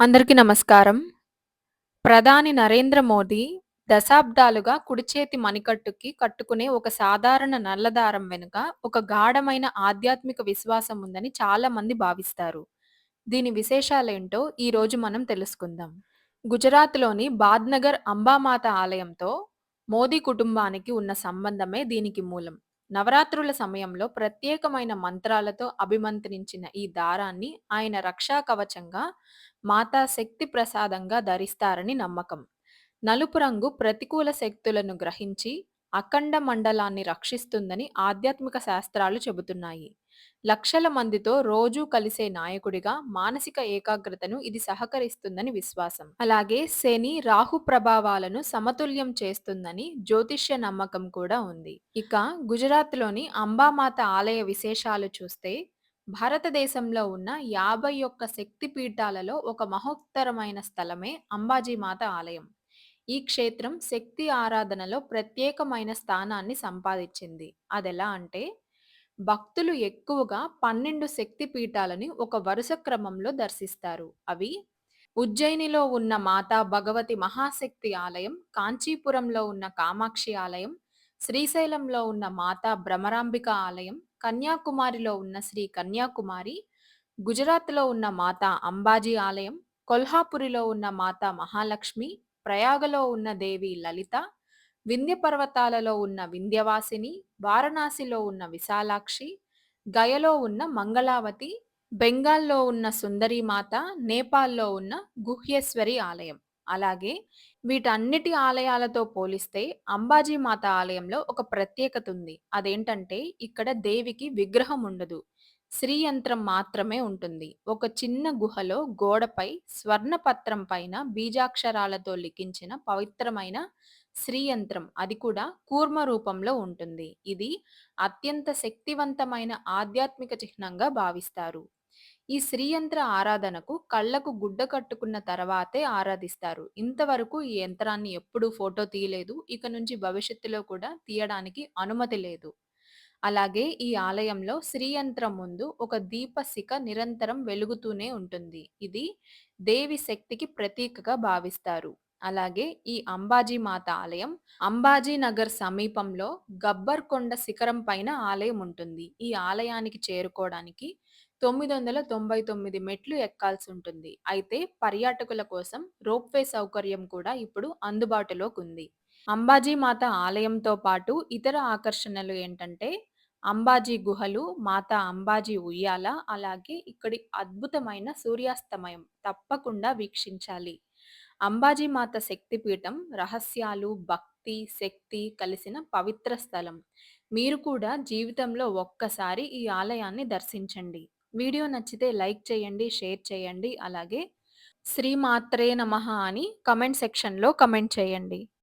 అందరికీ నమస్కారం. ప్రధాని నరేంద్ర మోదీ దశాబ్దాలుగా కుడి చేతి మణికట్టుకి కట్టుకునే ఒక సాధారణ నల్ల దారం వెనుక ఒక గాఢమైన ఆధ్యాత్మిక విశ్వాసం ఉందని చాలా మంది భావిస్తారు. దీని విశేషాలేంటో ఈరోజు మనం తెలుసుకుందాం. గుజరాత్‌లోని బాద్‌నగర్ అంబామాత ఆలయంతో మోదీ కుటుంబానికి ఉన్న సంబంధమే దీనికి మూలం. నవరాత్రుల సమయంలో ప్రత్యేకమైన మంత్రాలతో అభిమంత్రించిన ఈ దారాన్ని ఆయన రక్షా కవచంగా, మాతా శక్తి ప్రసాదంగా ధరిస్తారని నమ్మకం. నలుపు రంగు ప్రతికూల శక్తులను గ్రహించి అఖండ మండలాన్ని రక్షిస్తుందని ఆధ్యాత్మిక శాస్త్రాలు చెబుతున్నాయి. లక్షల మందితో రోజూ కలిసే నాయకుడిగా మానసిక ఏకాగ్రతను ఇది సహకరిస్తుందని విశ్వాసం. అలాగే శని, రాహు ప్రభావాలను సమతుల్యం చేస్తుందని జ్యోతిష్య నమ్మకం కూడా ఉంది. ఇక గుజరాత్‌లోని అంబామాత ఆలయ విశేషాలు చూస్తే భారతదేశంలో ఉన్న 51 శక్తి పీఠాలలో ఒక మహోత్తరమైన స్థలమే అంబాజీమాత ఆలయం. ఈ క్షేత్రం శక్తి ఆరాధనలో ప్రత్యేకమైన స్థానాన్ని సంపాదించింది. అదెలా అంటే భక్తులు ఎక్కువగా 12 శక్తి పీఠాలని ఒక వరుస క్రమంలో దర్శిస్తారు. అవి ఉజ్జయినిలో ఉన్న మాతా భగవతి మహాశక్తి ఆలయం, కాంచీపురంలో ఉన్న కామాక్షి ఆలయం, శ్రీశైలంలో ఉన్న మాతా భ్రమరాంబిక ఆలయం, కన్యాకుమారిలో ఉన్న శ్రీ కన్యాకుమారి, గుజరాత్‌లో ఉన్న మాతా అంబాజీ ఆలయం, కొల్హాపురిలో ఉన్న మాతా మహాలక్ష్మి, ప్రయాగలో ఉన్న దేవి లలిత, వింధ్య పర్వతాలలో ఉన్న వింధ్యవాసిని, వారణాసిలో ఉన్న విశాలాక్షి, గయలో ఉన్న మంగళావతి, బెంగాల్లో ఉన్న సుందరీమాత, నేపాల్‌లో ఉన్న గుహ్యేశ్వరి ఆలయం. అలాగే వీటన్నిటి ఆలయాలతో పోలిస్తే అంబాజీ మాత ఆలయంలో ఒక ప్రత్యేకత ఉంది. అదేంటంటే ఇక్కడ దేవికి విగ్రహం ఉండదు. శ్రీ యంత్రం మాత్రమే ఉంటుంది. ఒక చిన్న గుహలో గోడపై స్వర్ణపత్రం పైన బీజాక్షరాలతో లిఖించిన పవిత్రమైన శ్రీ యంత్రం, అది కూడా కూర్మ రూపంలో ఉంటుంది. ఇది అత్యంత శక్తివంతమైన ఆధ్యాత్మిక చిహ్నంగా భావిస్తారు. ఈ శ్రీయంత్ర ఆరాధనకు కళ్ళకు గుడ్డ కట్టుకున్న తర్వాతే ఆరాధిస్తారు. ఇంతవరకు ఈ యంత్రాన్ని ఎప్పుడూ ఫోటో తీయలేదు. ఇక నుంచి భవిష్యత్తులో కూడా తీయడానికి అనుమతి లేదు. అలాగే ఈ ఆలయంలో శ్రీయంత్రం ముందు ఒక దీపశిఖ నిరంతరం వెలుగుతూనే ఉంటుంది. ఇది దేవి శక్తికి ప్రతీకగా భావిస్తారు. అలాగే ఈ అంబాజీ మాత ఆలయం అంబాజీ నగర్ సమీపంలో గబ్బర్ కొండ శిఖరం పైన ఆలయం ఉంటుంది. ఈ ఆలయానికి చేరుకోవడానికి 999 మెట్లు ఎక్కాల్సి ఉంటుంది. అయితే పర్యాటకుల కోసం రోప్‌వే సౌకర్యం కూడా ఇప్పుడు అందుబాటులోకి ఉంది. అంబాజీ మాత ఆలయంతో పాటు ఇతర ఆకర్షణలు ఏంటంటే అంబాజీ గుహలు, మాతా అంబాజీ ఉయ్యాల, అలాగే ఇక్కడి అద్భుతమైన సూర్యాస్తమయం తప్పకుండా వీక్షించాలి. అంబాజీ మాత శక్తిపీఠం రహస్యాలు, భక్తి, శక్తి కలిసిన పవిత్ర స్థలం. మీరు కూడా జీవితంలో ఒక్కసారి ఈ ఆలయాన్ని దర్శించండి. వీడియో నచ్చితే లైక్ చేయండి, షేర్ చేయండి. అలాగే శ్రీమాత్రే నమః అని కమెంట్ సెక్షన్‌లో కమెంట్ చేయండి.